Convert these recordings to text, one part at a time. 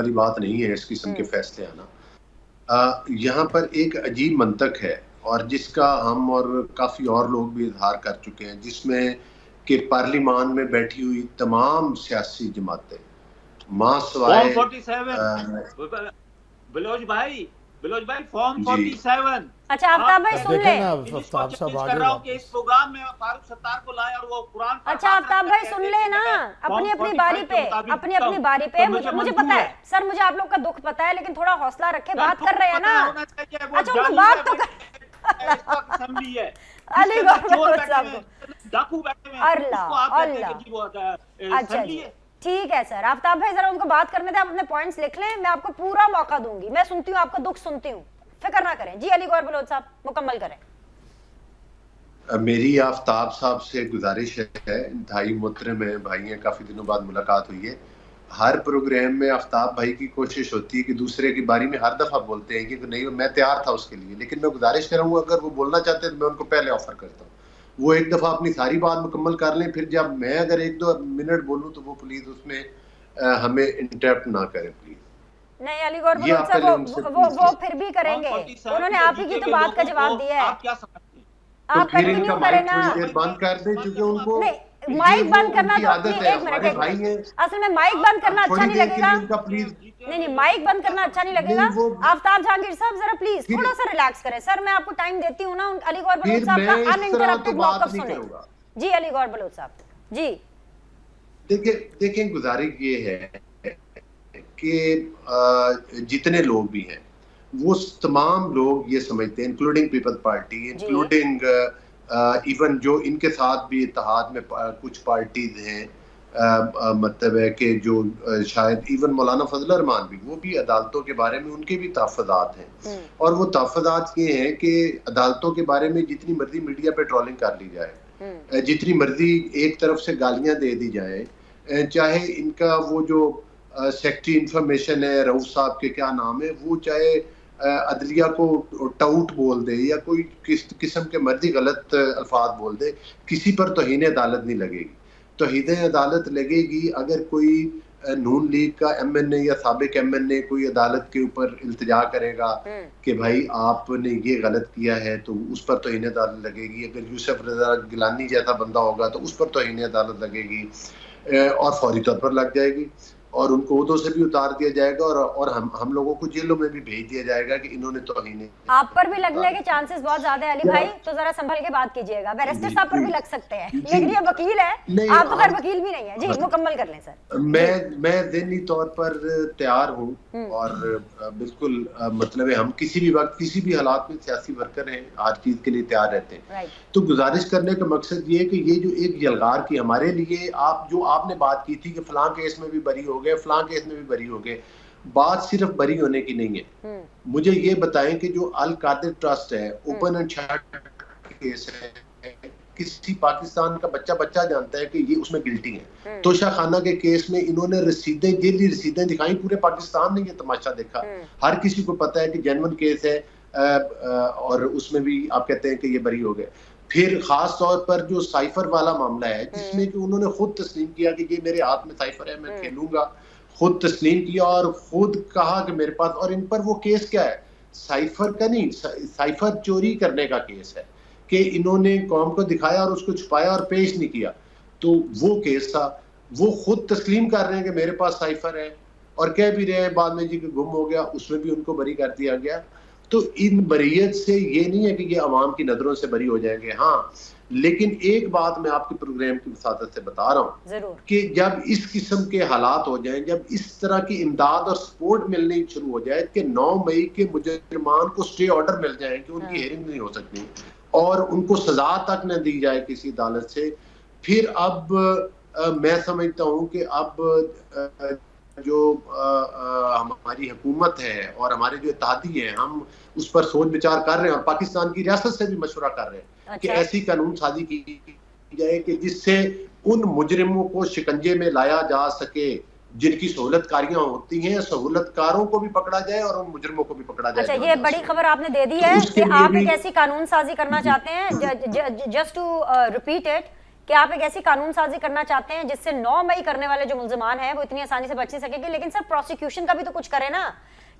वाली बात नहीं है इस किस्म के फैसले आना। यहाँ पर एक अजीब मंतक है और जिसका हम और काफ़ी और लोग भी इजहार कर चुके हैं, जिसमें कि पार्लिमान में बैठी हुई तमाम सियासी जमातें मां फॉर्म सवाए 47 बिलोच भाई फॉर्म जी 47। अच्छा आफ्ताब भाई सुन ले। आफ्ताब साहब कर आगे रहा हूं कि इस प्रोग्राम में फारूक सत्तार को लाए और वो कुरान पर अच्छा आफ्ताब भाई सुन ले ना, अपनी अपनी बारी पे मुझे पता है सर, मुझे आप लोग का दुख पता है, लेकिन थोड़ा हौसला रखे, बात कर रहे हैं ना। अच्छा उनको बात तो असेंबली है अली गौर साहब डाकू बैठे हुए अल्लाह। अच्छा जी ठीक है सर, आफ्ताब भाई जरा उनको बात करने दें, आप अपने पॉइंट्स लिख लें, मैं आपको पूरा मौका दूंगी, मैं सुनती हूँ आपका दुख सुनती हूँ, फिक्र ना करें। जी अली गौर बलोच साहब मुकम्मल करें। मेरी आफ्ताब साहब से गुजारिश है, इंतहाई मोहतरम है भाई हैं, काफ़ी दिनों बाद मुलाकात हुई है। हर प्रोग्राम में आफ्ताब भाई की कोशिश होती है कि दूसरे की बारी में हर दफ़ा बोलते हैं कि नहीं मैं तैयार था उसके लिए, लेकिन मैं गुजारिश करूँगा अगर वो बोलना चाहते हैं तो मैं उनको पहले ऑफर करता हूँ, वो एक दफ़ा अपनी सारी बात मुकम्मल कर लें, फिर जब मैं अगर 1-2 मिनट बोलूँ तो वो प्लीज़ उसमें हमें इंटरप्ट ना करें प्लीज़। नहीं अली गौर बलोच साहब वो फिर भी करेंगे, उन्होंने आप ही की तो बात का जवाब दिया है। आप क्या समझते हैं? आप कंटिन्यू करें ना, बंद कर दें क्योंकि उनको माइक बंद करना तो अपनी एक मिनट असल में माइक बंद करना अच्छा नहीं लगेगा। नहीं माइक बंद करना अच्छा नहीं लगेगा। आफ्ताब जहांगीर साहब जरा प्लीज थोड़ा सा रिलैक्स करें सर, मैं आपको टाइम देती हूँ ना। अली गौर बलोच साहब का अनइंटरप्टेड मौक़िफ़ सुने। जी अली गौर बलोच साहब जी देखिए गुजारिश ये है कि जितने लोग भी हैं वो तमाम लोग ये समझते हैं, including people's party, including even जो इनके साथ भी इत्तेहाद में कुछ पार्टीज हैं, मतलब है कि जो शायद इवन मौलाना फजल रहमान भी, वो भी अदालतों के बारे में उनके भी तहफ़्फ़ुज़ात हैं, और वो तहफ़्फ़ुज़ात ये हैं कि अदालतों के बारे में जितनी मर्जी मीडिया पे ट्रोलिंग कर ली जाए, जितनी मर्जी एक तरफ से गालियाँ दे दी जाए, चाहे इनका वो जो सेक्रेटरी इंफॉर्मेशन है रऊफ साहब के क्या नाम है, वो चाहे अदलिया को टाउट बोल दे या कोई किस किस्म के मर्जी गलत अल्फाज बोल दे, किसी पर तौहीन अदालत नहीं लगेगी। तौहीन अदालत लगेगी अगर कोई नून लीग का MNA या साबिक MNA कोई अदालत के ऊपर इल्तिजा करेगा कि भाई आपने ये गलत किया है, तो उस पर तौहीन अदालत लगेगी। अगर यूसुफ रज़ा गिलानी जैसा बंदा होगा तो उस पर तौहीन अदालत लगेगी और फौरी तौर पर लग जाएगी, और उनको उहदों से भी उतार दिया जाएगा, और हम लोगों को जेलों में भी भेज दिया जाएगा कि इन्होंने तौहीन। आप पर भी लगने के चांसेस बहुत ज्यादा है अली भाई, तो जरा संभल के बात कीजिएगा। बैरिस्टर साहब पर भी लग सकते हैं, लेकिन ये वकील है, आप तो खैर वकील भी नहीं है। जी मुकम्मल कर लें सर। मैं ज़हनी तौर पर तैयार हूँ और बिल्कुल मतलब हम किसी भी वक्त किसी भी हालात में सियासी वर्कर हैं, हर चीज़ के लिए तैयार रहते हैं। तो गुजारिश करने का मकसद ये है कि ये जो एक यलगार की हमारे लिए आपने बात की थी कि फलां केस में भी बरी हो गए, फलां केस में भी बरी हो गए, बात सिर्फ बरी होने की नहीं है। मुझे ये बताएं कि जो अल कादिर ट्रस्ट है, ओपन एंड शट केस है, किसी पाकिस्तान का बच्चा जानता है कि ये उसमें गिल्टी है। तोशा खाना के केस में इन्होंने जेली रसीदें दिखाई, पूरे पाकिस्तान ने ये तमाशा देखा, हर किसी को पता है कि जेन्युइन केस है, और उसमें भी आप कहते हैं कि ये बरी हो गए। फिर खास तौर पर जो साइफर वाला मामला है, जिसमें कि उन्होंने खुद तस्लीम किया कि ये मेरे हाथ में साइफर है, मैं खेलूंगा, खुद तस्लीम किया और खुद कहा कि मेरे पास, और इन पर वो केस क्या है, साइफर का नहीं, साइफर चोरी करने का केस है कि इन्होंने कौम को दिखाया और उसको छुपाया और पेश नहीं किया, तो वो केस था। वो खुद तस्लीम कर रहे हैं कि मेरे पास साइफर है, और कह भी रहे हैं बाद में जी कि गुम हो गया, उसमें भी उनको बरी कर दिया गया। तो इन बरीयत से ये नहीं है कि ये अवाम की नजरों से बरी हो जाएंगे। हाँ, लेकिन एक बात मैं आपके प्रोग्राम की वसादत से बता रहा हूँ कि जब इस किस्म के हालात हो जाएं, जब इस तरह की इमदाद और सपोर्ट मिलनी शुरू हो जाए कि 9 मई के मुजरिमान को स्टे ऑर्डर मिल जाए कि उनकी हेयरिंग नहीं हो सकती और उनको सजा तक न दी जाए किसी अदालत से, फिर अब मैं समझता हूँ कि अब जो हमारी हुकूमत है और हमारे जो इत्तेहादी हैं, हम उस पर सोच विचार कर रहे हैं और पाकिस्तान की रियासत से भी मशवरा कर रहे हैं कि ऐसी कानून साजी की जाए कि जिससे उन मुजरिमों को शिकंजे में लाया जा सके जिनकी सहूलतकारियां होती हैं, सहूलतकारों को भी पकड़ा जाए और उन मुजरिमों को भी पकड़ा जाए। अच्छा, ये बड़ी खबर आपने दे दी है कि आप एक ऐसी कानून साजी करना चाहते हैं, जस्ट टू रिपीट इट, कि आप एक ऐसी कानून साजी करना चाहते हैं जिससे 9 मई करने वाले जो मुल्जिमान हैं वो इतनी आसानी से बच नहीं सकेंगे, लेकिन सर प्रोसिक्यूशन का भी तो कुछ करें ना।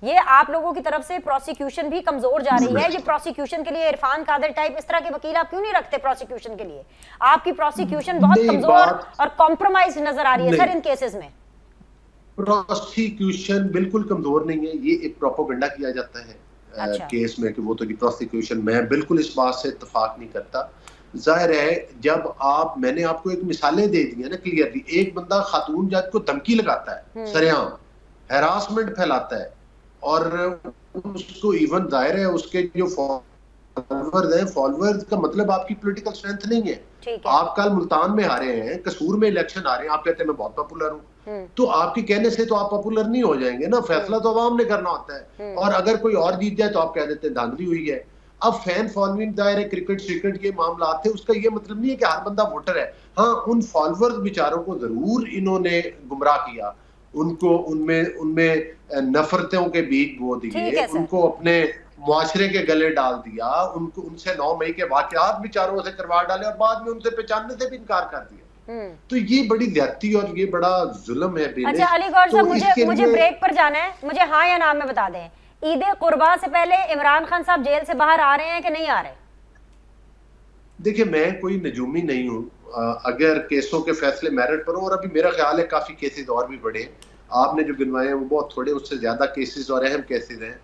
ये आप लोगों की तरफ से प्रोसिक्यूशन भी कमजोर जा रही है। ये प्रोसिक्यूशन के लिए इरफान कादर टाइप इस तरह के वकील आप क्यों नहीं रखते प्रोसिक्यूशन के लिए? आपकी प्रोसिक्यूशन बहुत कमजोर और कॉम्प्रोमाइज नजर आ रही है सर इन केसेस में। प्रोसिक्यूशन बिल्कुल कमजोर नहीं है, ये एक प्रोपेगेंडा किया जाता है केस में कि वो तो प्रोसिक्यूशन, मैं बिल्कुल इस बात से इत्तेफाक नहीं करता। जाहिर है जब मैंने आपको एक मिसालें दे दी है ना क्लियरली, एक बंदा खातून जज को धमकी लगाता है, सरेआम हैरासमेंट फैलाता है, और उसको इवन जाहिर है उसके जो फॉलोअर्स हैं, फॉलोअर्स का मतलब आपकी पॉलिटिकल स्ट्रेंथ नहीं है। आप कल मुल्तान में हारे हैं, कसूर में इलेक्शन आ रहे हैं, आप कहते हैं मैं बहुत पॉपुलर हूँ, तो आपके कहने से तो आप पॉपुलर नहीं हो जाएंगे ना, फैसला तो अवाम ने करना होता है। और अगर कोई और जीत जाए तो आप कह देते हैं धांधली हुई है। अब फैन फॉलोइंग दायरे क्रिकेट के मामला थे, उसका ये मतलब नहीं है कि हर बंदा वोटर है। हाँ, उन फॉलोअर्स बेचारों को जरूर इन्होंने गुमराह किया, उनको उनमें नफरतों के बीज बो दिए, उनको अपने मुआशरे के गले डाल दिया, उनको उनसे 9 मई के वाकयात बेचारों से करवा डाले और बाद में उनसे पहचानने से भी इनकार कर दिया। तो ये बड़ी ज्यादती और ये बड़ा जुल्म है। अच्छा अलीगौर साहब, मुझे ब्रेक पर जाना है, मुझे हाँ या ना में बता दें, ईद कुर्बा से पहले इमरान खान साहब जेल से बाहर आ रहे हैं कि नहीं आ रहे? देखिए मैं कोई नजूमी नहीं हूँ, अगर केसों के फैसले मेरिट पर हो, और अभी मेरा ख्याल है काफी केसेस और भी बड़े, आपने जो गिनवाए हैं वो बहुत थोड़े, उससे ज्यादा केसेस और अहम केसेस हैं,